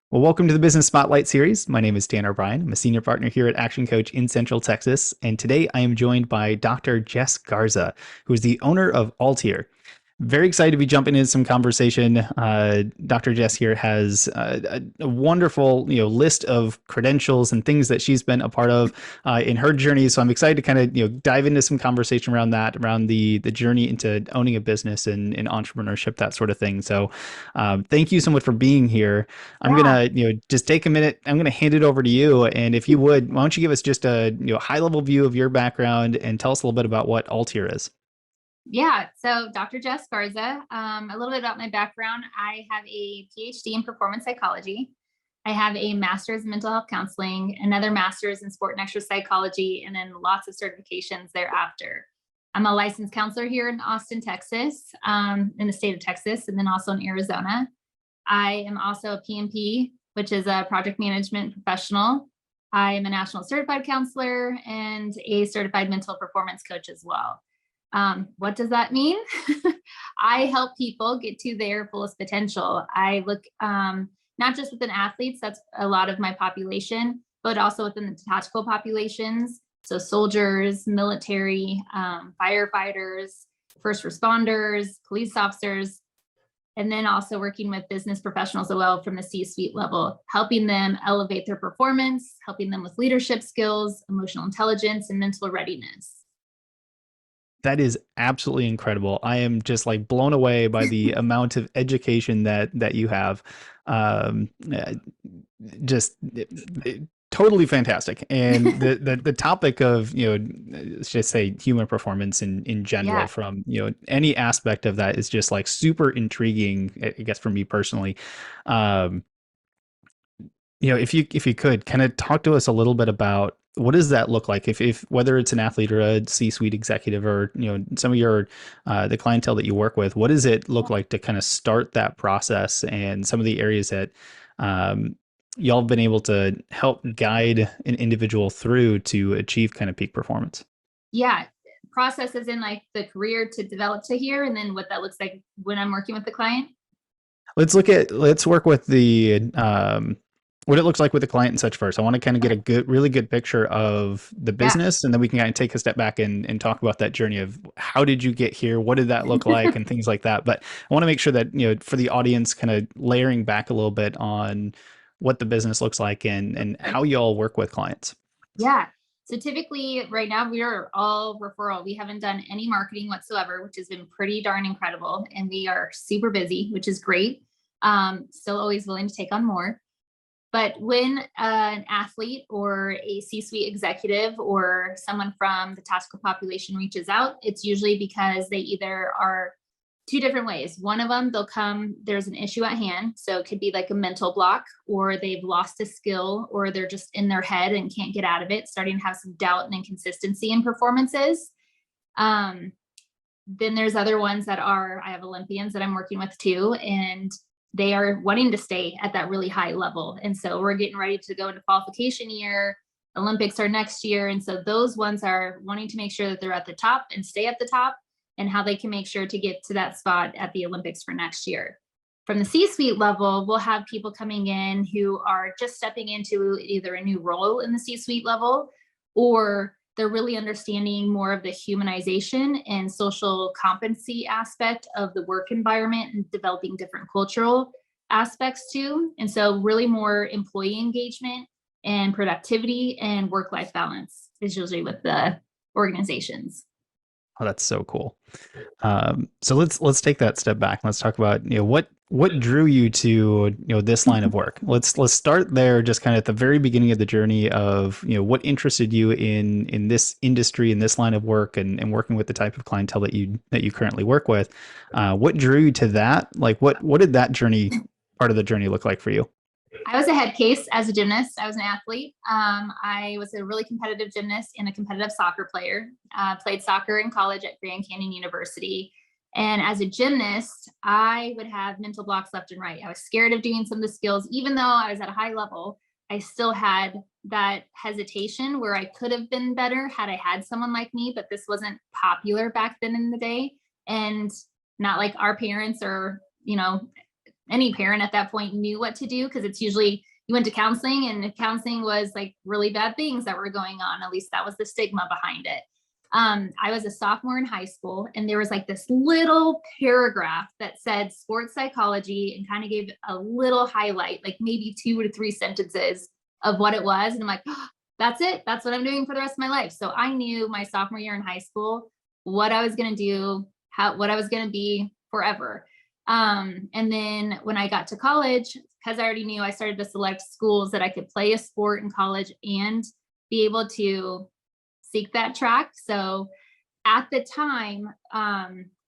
Well, welcome to the Business Spotlight series. My name is Dan O'Brien. I'm a senior partner here at Action Coach in Central Texas. And today I am joined by Dr. Jess Garza, who is the owner of Ultier. Very excited to be jumping into some conversation. Dr. Jess here has a wonderful, list of credentials and things that she's been a part of in her journey. So I'm excited to kind of, dive into some conversation around that, around the journey into owning a business and entrepreneurship, that sort of thing. So thank you so much for being here. I'm Yeah, gonna, just take a minute. I'm gonna hand it over to you, and if you would, why don't you give us just a, high level view of your background and tell us a little bit about what Altier is. yeah. So, Dr. Jess Garza, a little bit about my background. I have a PhD in performance psychology. I have a master's in mental health counseling, another master's in sport and exercise psychology, and then lots of certifications thereafter. I'm a licensed counselor here in Austin, Texas, in the state of Texas, and then also in Arizona. I am also a PMP, which is a project management professional. I am a national certified counselor and a certified mental performance coach as well. What does that mean? I help people get to their fullest potential. I look not just within athletes, that's a lot of my population, but also within the tactical populations. So soldiers, military, firefighters, first responders, police officers, and then also working with business professionals as well from the C-suite level, helping them elevate their performance, helping them with leadership skills, emotional intelligence, and mental readiness. That is absolutely incredible. I am just like blown away by the amount of education that you have. Um, uh, just totally fantastic. And the topic of, let's just say human performance in general, Yeah. from, any aspect of that is just like super intriguing, I guess, for me personally. Um, if you could kind of talk to us a little bit about what does that look like, if whether it's an athlete or a C-suite executive, or some of your the clientele that you work with, what does it look like to kind of start that process, and some of the areas that um, y'all have been able to help guide an individual through to achieve kind of peak performance? Yeah. Processes in like the career to develop to here, and then what that looks like when I'm working with the client. Let's work with the what it looks like with the client and such first. I want to kind of get a really good picture of the Yeah. business, and then we can kind of take a step back and talk about that journey of how did you get here, what did that look like, and things like that. But I want to make sure that, for the audience, kind of layering back a little bit on what the business looks like and how you all work with clients. Yeah. So typically right now we are all referral. We haven't done any marketing whatsoever, which has been pretty darn incredible. And we are super busy, which is great. Still always willing to take on more. But when an athlete or a C-suite executive or someone from the tactical population reaches out, it's usually because they either are two different ways. One of them, they'll come, there's an issue at hand. So it could be like a mental block, or they've lost a skill, or they're just in their head and can't get out of it, starting to have some doubt and inconsistency in performances. Um, then there's other ones that are, I have Olympians that I'm working with too, and they are wanting to stay at that really high level. And so we're getting ready to go into qualification year. Olympics are next year. And so those ones are wanting to make sure that they're at the top and stay at the top, and how they can make sure to get to that spot at the Olympics for next year. From the C-suite level, we'll have people coming in who are just stepping into either a new role in the C-suite level, or they're really understanding more of the humanization and social competency aspect of the work environment and developing different cultural aspects too. And so really more employee engagement and productivity and work-life balance is usually with the organizations. Oh, that's so cool. So let's take that step back. Let's talk about, what drew you to, this line of work. Let's start there, just kind of at the very beginning of the journey of, what interested you in this industry, in this line of work, and working with the type of clientele that you currently work with. What drew you to that? Like what did that journey, part of the journey, look like for you? I was a head case as a gymnast. I was an athlete. I was a really competitive gymnast and a competitive soccer player. Played soccer in college at Grand Canyon University. And as a gymnast, I would have mental blocks left and right. I was scared of doing some of the skills, even though I was at a high level. I still had that hesitation where I could have been better had I had someone like me, but this wasn't popular back then in the day. And not like our parents or, any parent at that point knew what to do, because it's usually you went to counseling, and counseling was like really bad things that were going on. At least that was the stigma behind it. I was a sophomore in high school, and there was like this little paragraph that said sports psychology and kind of gave a little highlight, like maybe 2 to 3 sentences of what it was. And I'm like, oh, that's it. That's what I'm doing for the rest of my life. So I knew my sophomore year in high school what I was going to do, what I was going to be forever. And then when I got to college, because I already knew, I started to select schools that I could play a sport in college and be able to seek that track. So at the time,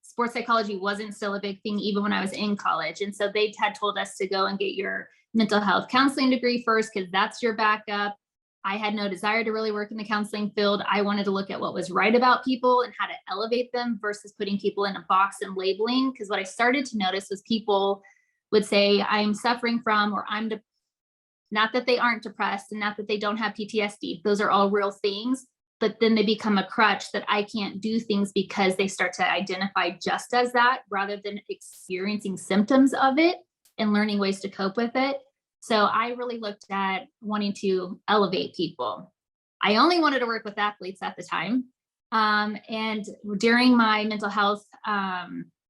sports psychology wasn't still a big thing, even when I was in college. And so they had told us to go and get your mental health counseling degree first, because that's your backup. I had no desire to really work in the counseling field. I wanted to look at what was right about people and how to elevate them versus putting people in a box and labeling. Because what I started to notice was people would say, I'm suffering from, or not that they aren't depressed and not that they don't have PTSD. Those are all real things. But then they become a crutch that I can't do things, because they start to identify just as that rather than experiencing symptoms of it and learning ways to cope with it. So I really looked at wanting to elevate people. I only wanted to work with athletes at the time. And during my mental health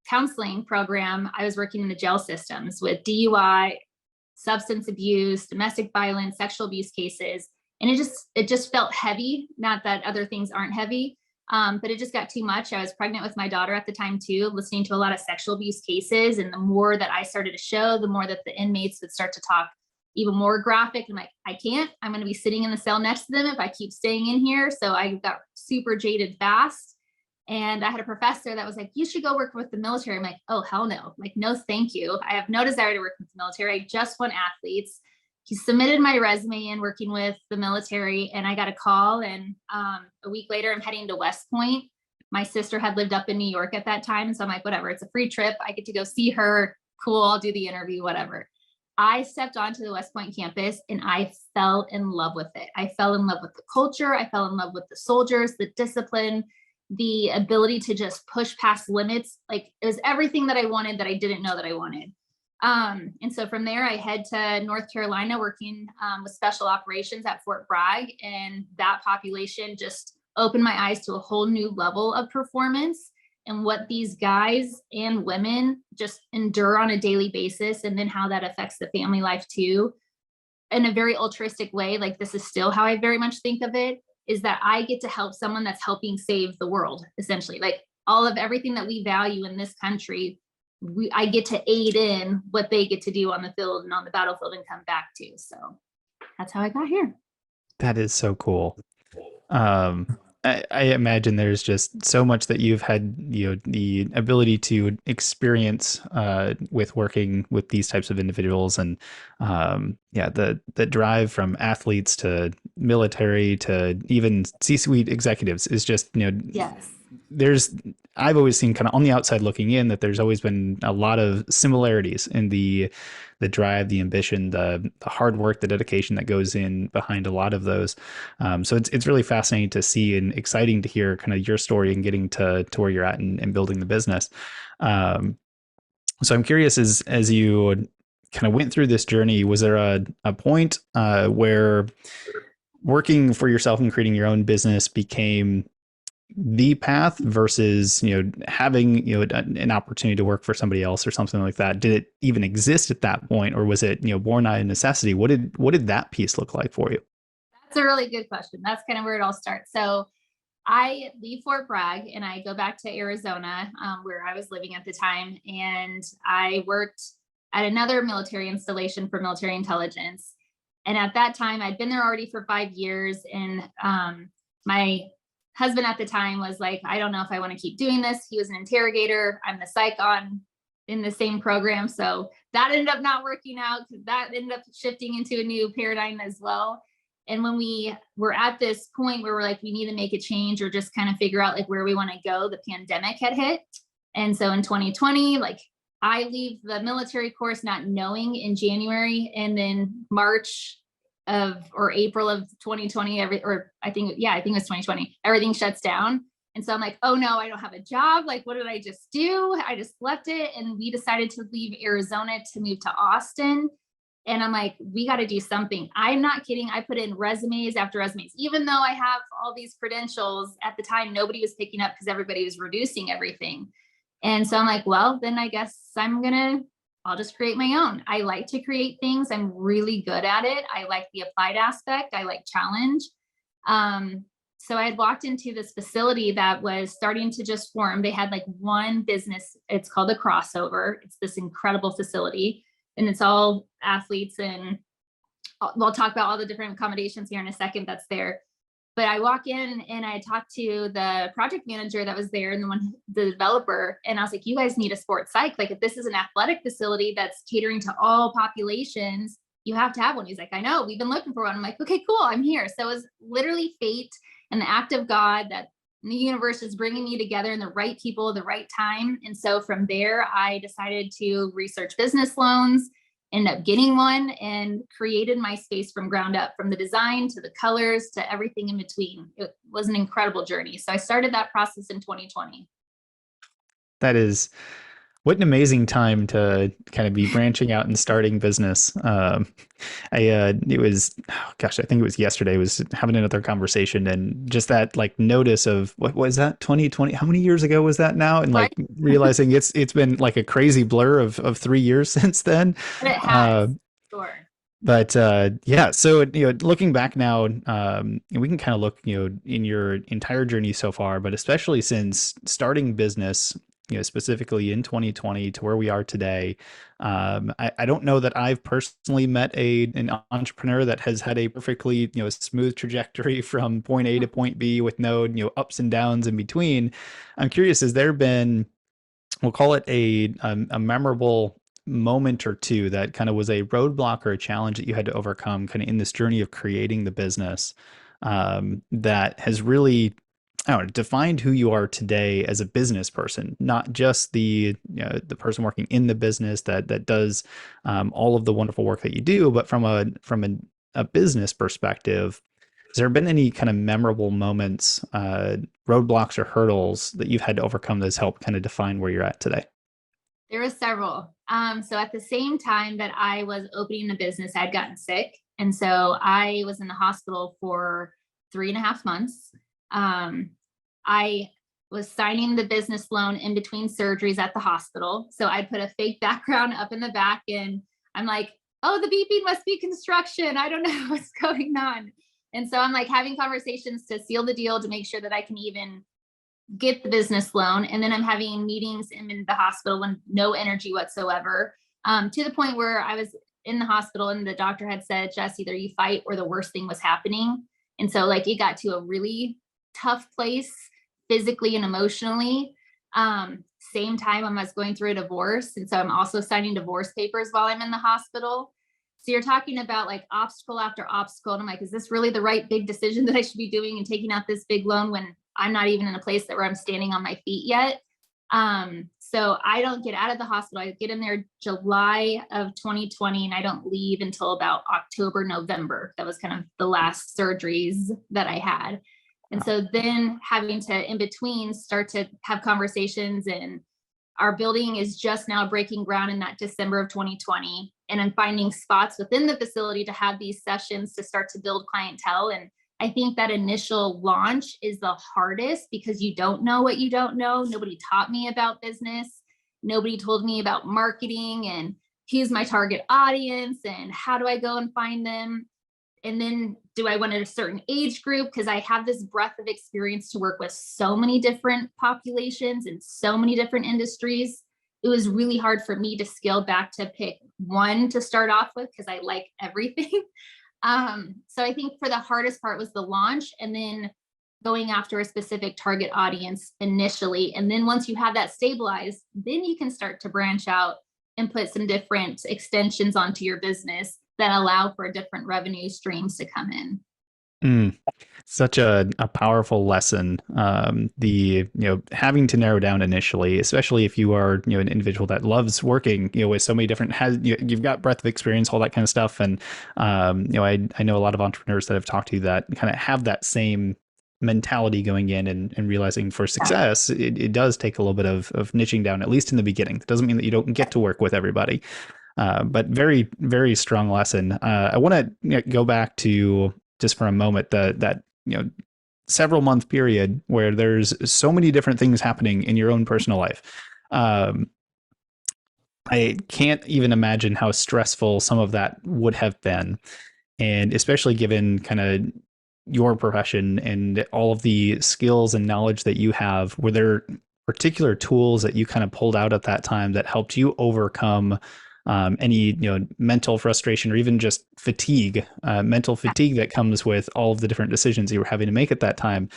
counseling program, I was working in the jail systems with DUI, substance abuse, domestic violence, sexual abuse cases. And it just felt heavy. Not that other things aren't heavy, but it just got too much. I was pregnant with my daughter at the time too, listening to a lot of sexual abuse cases. And the more that I started to show, the more that the inmates would start to talk even more graphic. I'm like, I can't, I'm going to be sitting in the cell next to them if I keep staying in here. So I got super jaded fast. And I had a professor that was like, you should go work with the military. I'm like, oh, hell no. Like, no, thank you. I have no desire to work with the military. I just want athletes. He submitted my resume in working with the military, and I got a call. And a week later, I'm heading to West Point. My sister had lived up in New York at that time. So I'm like, whatever, it's a free trip. I get to go see her. Cool. I'll do the interview, whatever. I stepped onto the West Point campus and I fell in love with it. I fell in love with the culture. I fell in love with the soldiers, the discipline, the ability to just push past limits. Like, it was everything that I wanted that I didn't know that I wanted. And so from there, I head to North Carolina, working with special operations at Fort Bragg. And that population just opened my eyes to a whole new level of performance and what these guys and women just endure on a daily basis. And then how that affects the family life too, in a very altruistic way. Like, this is still how I very much think of it, is that I get to help someone that's helping save the world, essentially. Like, all of everything that we value in this country, I get to aid in what they get to do on the field and on the battlefield and come back to. So that's how I got here. That is so cool. I imagine there's just so much that you've had, the ability to experience with working with these types of individuals, and yeah, the drive from athletes to military to even C-suite executives is just, Yes. I've always seen, kind of on the outside looking in, that there's always been a lot of similarities in the drive, the ambition, the hard work, the dedication that goes in behind a lot of those. So it's really fascinating to see and exciting to hear kind of your story and getting to where you're at and building the business. So I'm curious, as you kind of went through this journey, was there a point where working for yourself and creating your own business became the path versus, having, an opportunity to work for somebody else or something like that? Did it even exist at that point, or was it, born out of necessity? What did that piece look like for you? That's a really good question. That's kind of where it all starts. So I leave Fort Bragg and I go back to Arizona, where I was living at the time. And I worked at another military installation for military intelligence. And at that time, I'd been there already for 5 years. And my husband at the time was like, I don't know if I want to keep doing this. He was an interrogator. I'm the psych on in the same program. So that ended up not working out, because that ended up shifting into a new paradigm as well. And when we were at this point where we're like, we need to make a change or just kind of figure out like where we want to go, the pandemic had hit. And so in 2020, like, I leave the military course not knowing in January, and then March or April of 2020, I think it was 2020, everything shuts down. And so I'm like, oh no, I don't have a job. Like, what did I just do? I just left it. And we decided to leave Arizona to move to Austin. And I'm like, we got to do something. I'm not kidding. I put in resumes after resumes, even though I have all these credentials. At the time, nobody was picking up because everybody was reducing everything. And so I'm like, well, then I guess I'll just create my own. I like to create things. I'm really good at it. I like the applied aspect. I like challenge. So I had walked into this facility that was starting to just form. They had like one business. It's called the Crossover. It's this incredible facility, and it's all athletes. And we'll talk about all the different accommodations here in a second that's there. But I walk in and I talked to the project manager that was there and the developer. And I was like, you guys need a sports psych. Like, if this is an athletic facility that's catering to all populations, you have to have one. He's like, I know, we've been looking for one. I'm like, okay, cool, I'm here. So it was literally fate and the act of God that the universe is bringing me together and the right people at the right time. And so from there, I decided to research business loans, end up getting one, and created my space from ground up, from the design to the colors to everything in between. It was an incredible journey. So I started that process in 2020. That is what an amazing time to kind of be branching out and starting business. It was, oh gosh, I think it was yesterday, I was having another conversation and just that like notice of what was that 2020? How many years ago was that now? And like Right. realizing it's been like a crazy blur of 3 years since then. But it Uh, has. Sure. but yeah, so looking back now, we can kind of look in your entire journey so far, but especially since starting business, specifically in 2020 to where we are today. I don't know that I've personally met an entrepreneur that has had a perfectly smooth trajectory from point A to point B with no ups and downs in between. I'm curious, has there been, we'll call it a memorable moment or two that kind of was a roadblock or a challenge that you had to overcome kind of in this journey of creating the business, that has really, I don't know, defined who you are today as a business person, not just the person working in the business that does all of the wonderful work that you do, but from a business perspective. Has there been any kind of memorable moments, roadblocks or hurdles that you've had to overcome that's helped kind of define where you're at today? There were several. So at the same time that I was opening the business, I had gotten sick. And so I was in the hospital for 3.5 months. I was signing the business loan in between surgeries at the hospital. So I put a fake background up in the back and I'm like, oh, the beeping must be construction. I don't know what's going on. And so I'm like having conversations to seal the deal to make sure that I can even get the business loan. And then I'm having meetings in the hospital when no energy whatsoever, to the point where I was in the hospital and the doctor had said, Jess, either you fight or the worst thing was happening. And so like it got to a really tough place physically and emotionally. Same time I was going through a divorce. And so I'm also signing divorce papers while I'm in the hospital. So you're talking about like obstacle after obstacle. And I'm like, is this really the right big decision that I should be doing and taking out this big loan when I'm not even in a place where I'm standing on my feet yet? So I don't get out of the hospital. I get in there July of 2020 and I don't leave until about October, November. That was kind of the last surgeries that I had. And so then having to in between start to have conversations, and our building is just now breaking ground in that December of 2020. And I'm finding spots within the facility to have these sessions to start to build clientele. And I think that initial launch is the hardest because you don't know what you don't know. Nobody taught me about business. Nobody told me about marketing and who's my target audience and how do I go and find them. And then do I want a certain age group? Because I have this breadth of experience to work with so many different populations and so many different industries. It was really hard for me to scale back to pick one to start off with because I like everything. So I think for the hardest part was the launch and then going after a specific target audience initially. And then once you have that stabilized, then you can start to branch out and put some different extensions onto your business that allow for different revenue streams to come in. Mm, such a powerful lesson. Having to narrow down initially, especially if you are, an individual that loves working, with so many different, you've got breadth of experience, all that kind of stuff. And, I know a lot of entrepreneurs that I've talked to that kind of have that same mentality going in and realizing for success, it does take a little bit of niching down, at least in the beginning. It doesn't mean that you don't get to work with everybody. But very, very strong lesson. I want to go back to just for a moment that several month period where there's so many different things happening in your own personal life. I can't even imagine how stressful some of that would have been, and especially given kind of your profession and all of the skills and knowledge that you have. Were there particular tools that you kind of pulled out at that time that helped you overcome any mental frustration or even just fatigue, mental fatigue that comes with all of the different decisions you were having to make at that time?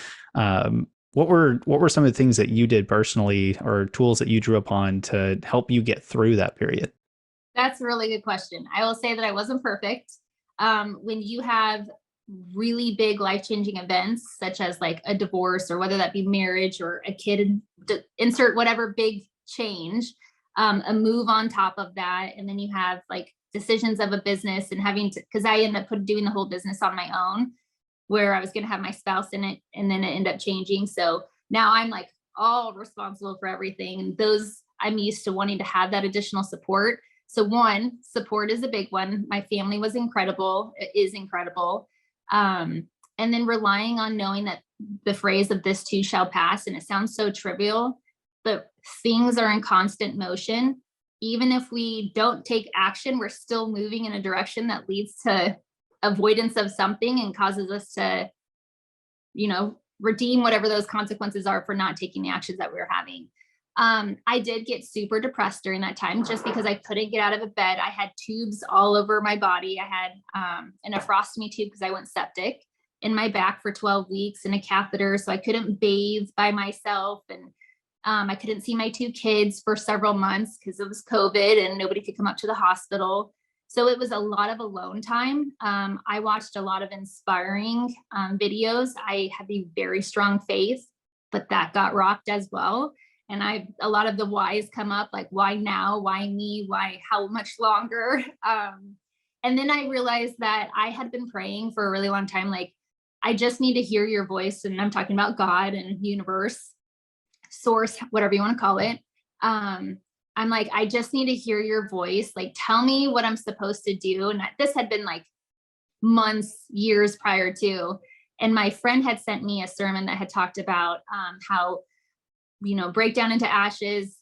What were some of the things that you did personally or tools that you drew upon to help you get through that period? That's a really good question. I will say that I wasn't perfect. When you have really big life-changing events, such as like a divorce, or whether that be marriage or a kid, insert whatever big change, a move on top of that. And then you have like decisions of a business and having to, because I ended up doing the whole business on my own, where I was going to have my spouse in it, and then it ended up changing. So now I'm like all responsible for everything. And those, I'm used to wanting to have that additional support. So one, support is a big one. My family was incredible, it is incredible. And then relying on knowing that the phrase of "this too shall pass," and it sounds so trivial, but things are in constant motion. Even if we don't take action, we're still moving in a direction that leads to avoidance of something and causes us to, redeem whatever those consequences are for not taking the actions that we were having. I did get super depressed during that time just because I couldn't get out of a bed. I had tubes all over my body. I had a nephrostomy tube because I went septic in my back for 12 weeks and a catheter. So I couldn't bathe by myself. And I couldn't see my two kids for several months because it was COVID and nobody could come up to the hospital. So it was a lot of alone time. I watched a lot of inspiring videos. I have a very strong faith, but that got rocked as well. And a lot of the whys come up, like, why now? Why me? Why, how much longer? And then I realized that I had been praying for a really long time. Like, I just need to hear your voice. And I'm talking about God and universe, source, whatever you want to call it. I'm like, I just need to hear your voice. Like, tell me what I'm supposed to do. And this had been like months, years prior to. And my friend had sent me a sermon that had talked about how, break down into ashes,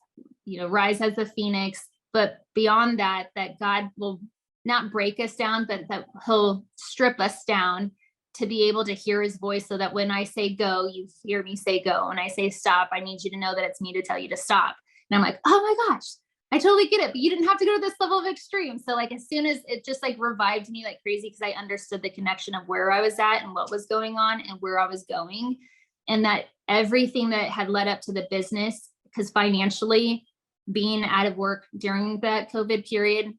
rise as the phoenix. But beyond that, that God will not break us down, but that he'll strip us down to be able to hear his voice, so that when I say go, you hear me say go. When I say stop, I need you to know that it's me to tell you to stop. And I'm like, oh my gosh, I totally get it. But you didn't have to go to this level of extreme. So like, as soon as it just like revived me like crazy, because I understood the connection of where I was at and what was going on and where I was going. And that everything that had led up to the business, because financially, being out of work during that COVID period,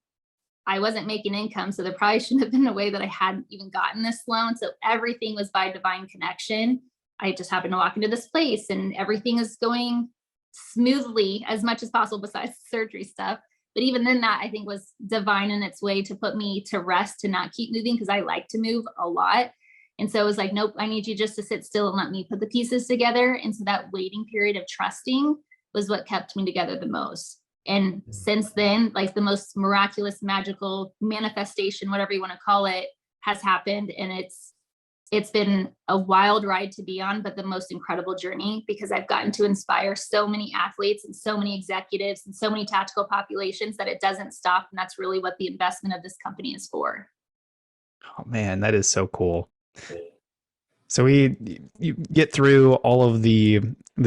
I wasn't making income. So there probably shouldn't have been a way that I hadn't even gotten this loan. So everything was by divine connection. I just happened to walk into this place and everything is going smoothly as much as possible, besides the surgery stuff. But even then, that I think was divine in its way to put me to rest, to not keep moving, because I like to move a lot. And so it was like, nope, I need you just to sit still and let me put the pieces together. And so that waiting period of trusting was what kept me together the most. And since then, like, the most miraculous, magical manifestation, whatever you want to call it, has happened. And it's been a wild ride to be on, but the most incredible journey, because I've gotten to inspire so many athletes and so many executives and so many tactical populations that it doesn't stop. And that's really what the investment of this company is for. Oh man, that is so cool. So you get through all of the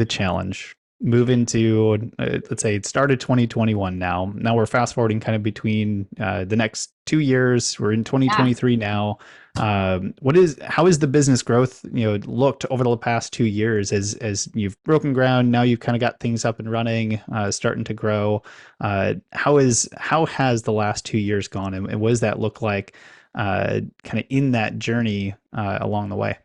challenge, move into let's say it started 2021 now. Now we're fast forwarding kind of between the next 2 years. We're in 2023 now. How is the business growth looked over the past 2 years as you've broken ground? Now you've kind of got things up and running, starting to grow. How has the last 2 years gone, and what does that look like kind of in that journey along the way?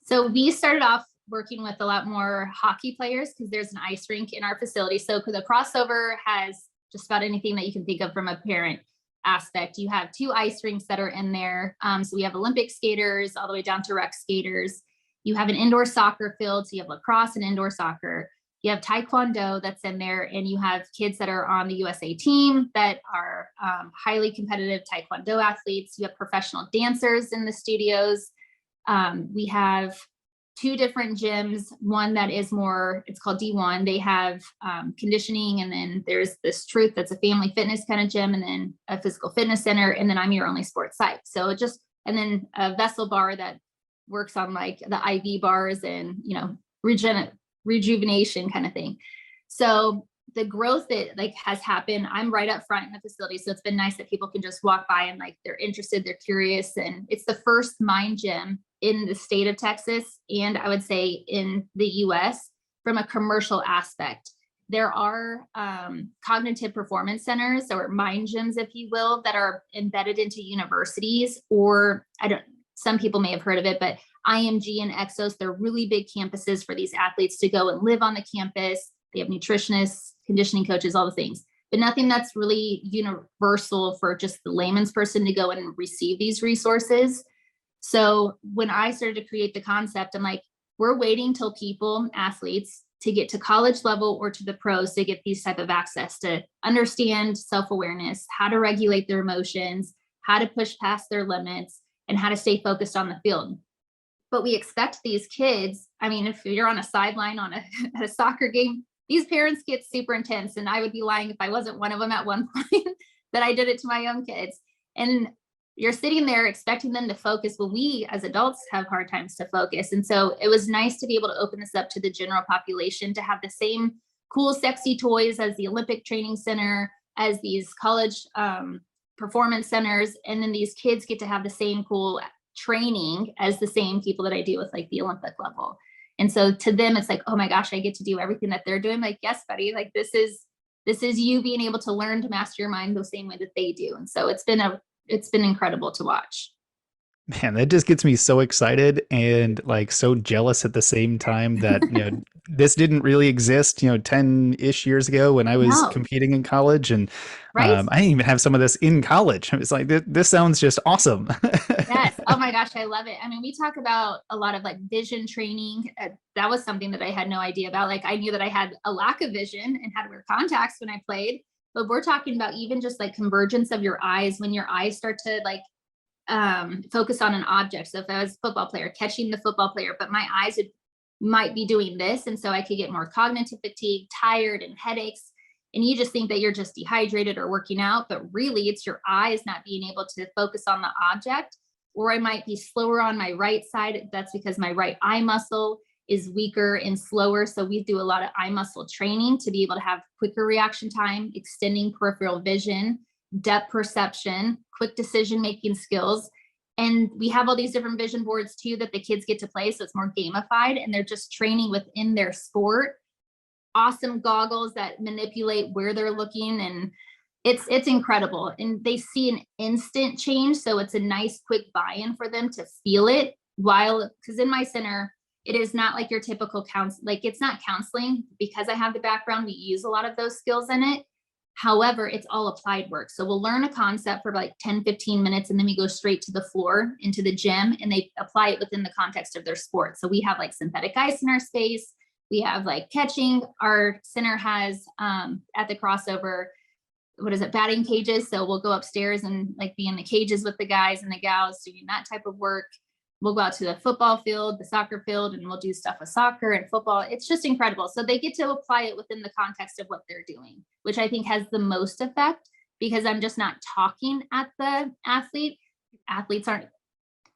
So we started off working with a lot more hockey players, because there's an ice rink in our facility. So the crossover has just about anything that you can think of from a parent aspect. You have 2 ice rinks that are in there. So we have Olympic skaters all the way down to rec skaters. You have an indoor soccer field, so you have lacrosse and indoor soccer. You have taekwondo that's in there, and you have kids that are on the USA team that are highly competitive taekwondo athletes. You have professional dancers in the studios. We have two different gyms. One that is more, it's called D1. They have conditioning, and then there's this Truth that's a family fitness kind of gym, and then a physical fitness center, and then I'm your only sports psych. So it just, and then a vessel bar that works on like the IV bars and, you know, rejuvenation kind of thing. So the growth that like has happened, I'm right up front in the facility. So it's been nice that people can just walk by and like, they're interested, they're curious. And it's the first mind gym in the state of Texas, and I would say in the US from a commercial aspect. There are cognitive performance centers, or mind gyms, if you will, that are embedded into universities, or some people may have heard of it, but IMG and Exos, they're really big campuses for these athletes to go and live on the campus. They have nutritionists, conditioning coaches, all the things, but nothing that's really universal for just the layman's person to go and receive these resources. So when I started to create the concept, I'm like, we're waiting till people, athletes, to get to college level or to the pros to get these type of access to understand self-awareness, how to regulate their emotions, how to push past their limits, and how to stay focused on the field. But we expect these kids, I mean, if you're on a sideline on a soccer game, these parents get super intense. And I would be lying if I wasn't one of them at one point that I did it to my own kids. And you're sitting there expecting them to focus when we as adults have hard times to focus. And so it was nice to be able to open this up to the general population, to have the same cool, sexy toys as the Olympic Training Center, as these college performance centers. And then these kids get to have the same cool training as the same people that I do with like the Olympic level. And so to them, it's like, oh my gosh, I get to do everything that they're doing. Like, yes, buddy, like this is you being able to learn to master your mind the same way that they do. And so it's been incredible to watch. Man, that just gets me so excited and like so jealous at the same time that, this didn't really exist, 10-ish years ago when I was No, competing in college. And right? I didn't even have some of this in college. It's like, this sounds just awesome. Yes. Oh my gosh, I love it. I mean, we talk about a lot of like vision training. That was something that I had no idea about. Like I knew that I had a lack of vision and had to wear contacts when I played, but we're talking about even just like convergence of your eyes, when your eyes start to like focus on an object. So if I was a football player, catching the football player, but my eyes might be doing this. And so I could get more cognitive fatigue, tired, and headaches. And you just think that you're just dehydrated or working out, but really it's your eyes not being able to focus on the object. Or I might be slower on my right side. That's because my right eye muscle is weaker and slower. So we do a lot of eye muscle training to be able to have quicker reaction time, extending peripheral vision, depth perception, quick decision-making skills. And we have all these different vision boards too that the kids get to play. So it's more gamified, and they're just training within their sport. Awesome goggles that manipulate where they're looking, and it's incredible. And they see an instant change. So it's a nice quick buy-in for them to feel it, while, because in my center, it is not like your typical like it's not counseling. Because I have the background, we use a lot of those skills in it. However, it's all applied work. So we'll learn a concept for like 10, 15 minutes, and then we go straight to the floor into the gym, and they apply it within the context of their sport. So we have like synthetic ice in our space. We have like catching. Our center has at the crossover, what is it, batting cages. So we'll go upstairs and like be in the cages with the guys and the gals doing that type of work. We'll go out to the football field, the soccer field, and we'll do stuff with soccer and football. It's just incredible. So they get to apply it within the context of what they're doing, which I think has the most effect, because I'm just not talking at the athlete. Athletes aren't,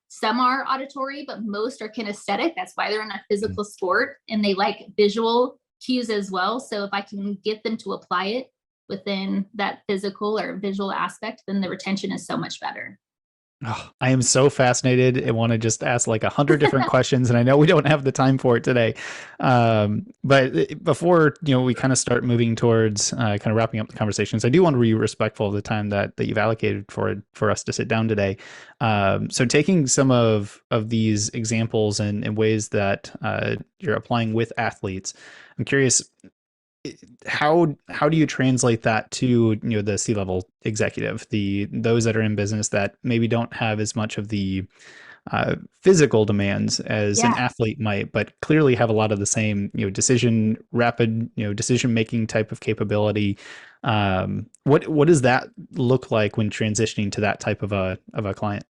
some are auditory, but most are kinesthetic. That's why they're in a physical sport, and they like visual cues as well. So if I can get them to apply it within that physical or visual aspect, then the retention is so much better. Oh, I am so fascinated and want to just ask like 100 different questions, and I know we don't have the time for it today. But before we kind of start moving towards kind of wrapping up the conversations, I do want to be respectful of the time that you've allocated for us to sit down today. So taking some of these examples and ways that you're applying with athletes, I'm curious, how do you translate that to the C-level executive, those that are in business that maybe don't have as much of the physical demands as an Yeah. athlete might, but clearly have a lot of the same, rapid, decision making type of capability. What does that look like when transitioning to that type of a client?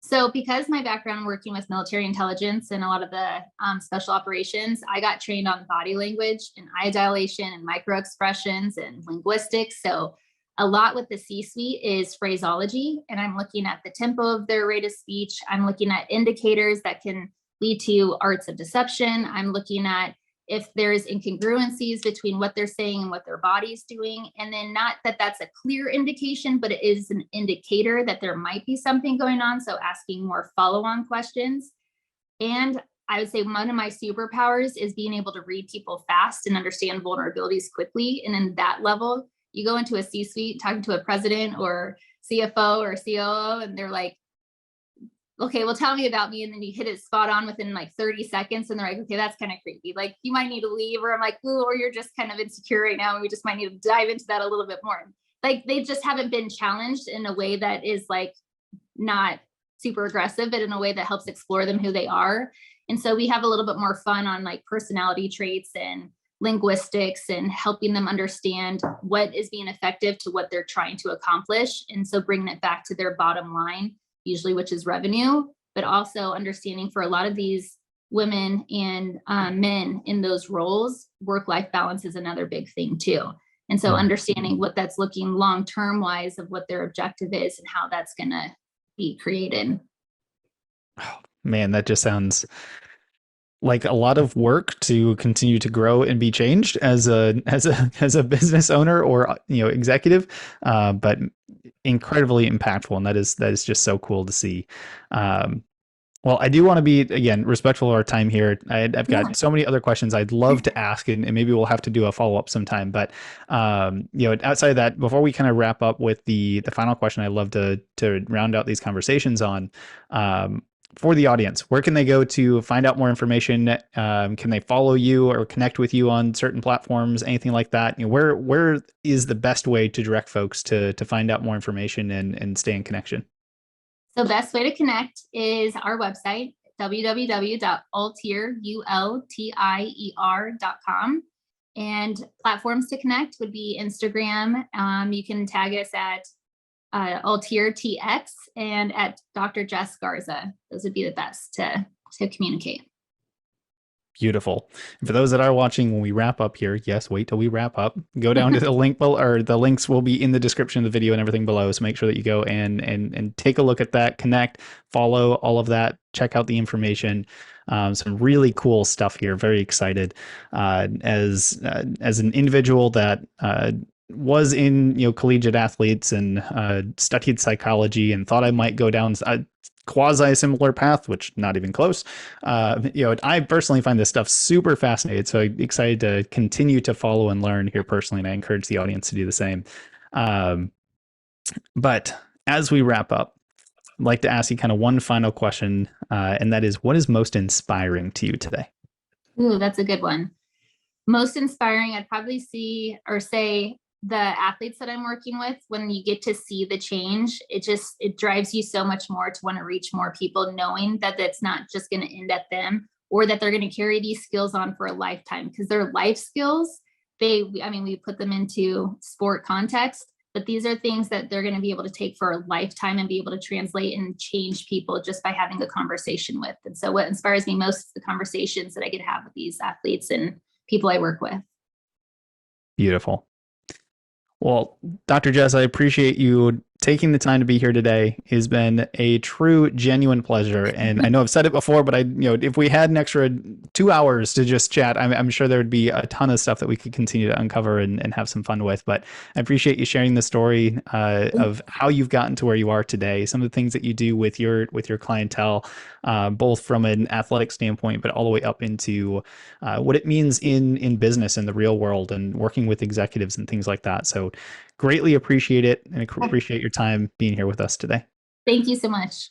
So, because my background working with military intelligence and a lot of the special operations, I got trained on body language and eye dilation and micro expressions and linguistics. So, a lot with the C suite is phraseology, and I'm looking at the tempo of their rate of speech. I'm looking at indicators that can lead to arts of deception. I'm looking at if there's incongruencies between what they're saying and what their body's doing. And then, not that that's a clear indication, but it is an indicator that there might be something going on. So asking more follow-on questions. And I would say one of my superpowers is being able to read people fast and understand vulnerabilities quickly. And in that level, you go into a C-suite talking to a president or CFO or COO, and they're like, okay, well, tell me about me. And then you hit it spot on within like 30 seconds. And they're like, okay, that's kind of creepy. Like, you might need to leave. Or I'm like, ooh, or you're just kind of insecure right now. And we just might need to dive into that a little bit more. Like, they just haven't been challenged in a way that is like not super aggressive, but in a way that helps explore them who they are. And so we have a little bit more fun on like personality traits and linguistics and helping them understand what is being effective to what they're trying to accomplish. And so bringing it back to their bottom line, usually, which is revenue, but also understanding for a lot of these women and men in those roles, work-life balance is another big thing too. And so understanding what that's looking long-term wise of what their objective is and how that's going to be created. Oh, man, that just sounds like a lot of work to continue to grow and be changed as a business owner or executive, but incredibly impactful, and that is just so cool to see. Well, I do want to be, again, respectful of our time here. I've Yeah. got so many other questions I'd love to ask, and maybe we'll have to do a follow up sometime. But outside of that, before we kind of wrap up with the final question, I'd love to round out these conversations on. For the audience, where can they go to find out more information? Can they follow you or connect with you on certain platforms, anything like that? Where is the best way to direct folks to find out more information and stay in connection? So best way to connect is our website, www.ultier.com. And platforms to connect would be Instagram. You can tag us at Ultier TX and at Dr. Jess Garza. Those would be the best to communicate. Beautiful. And for those that are watching, when we wrap up here, yes, wait till we wrap up. Go down to the link below, or the links will be in the description of the video and everything below. So make sure that you go and take a look at that, connect, follow all of that, check out the information. Some really cool stuff here. Very excited as an individual that was in collegiate athletes and studied psychology and thought I might go down a quasi similar path, which not even close. I personally find this stuff super fascinating, so I'm excited to continue to follow and learn here personally, and I encourage the audience to do the same. But as we wrap up, I'd like to ask you kind of one final question, and that is, what is most inspiring to you today? Ooh, that's a good one. Most inspiring, I'd probably see or say the athletes that I'm working with, when you get to see the change, it drives you so much more to want to reach more people, knowing that that's not just going to end at them, or that they're going to carry these skills on for a lifetime, because they're life skills. We put them into sport context, but these are things that they're going to be able to take for a lifetime and be able to translate and change people just by having a conversation with. And so what inspires me most is the conversations that I get to have with these athletes and people I work with. Beautiful. Well, Dr. Jess, I appreciate you taking the time to be here today. It's been a true, genuine pleasure. And I know I've said it before, but if we had an extra 2 hours to just chat, I'm sure there would be a ton of stuff that we could continue to uncover and have some fun with. But I appreciate you sharing the story of how you've gotten to where you are today, some of the things that you do with your clientele, both from an athletic standpoint, but all the way up into what it means in business in the real world and working with executives and things like that. So greatly appreciate it, and appreciate your time being here with us today. Thank you so much.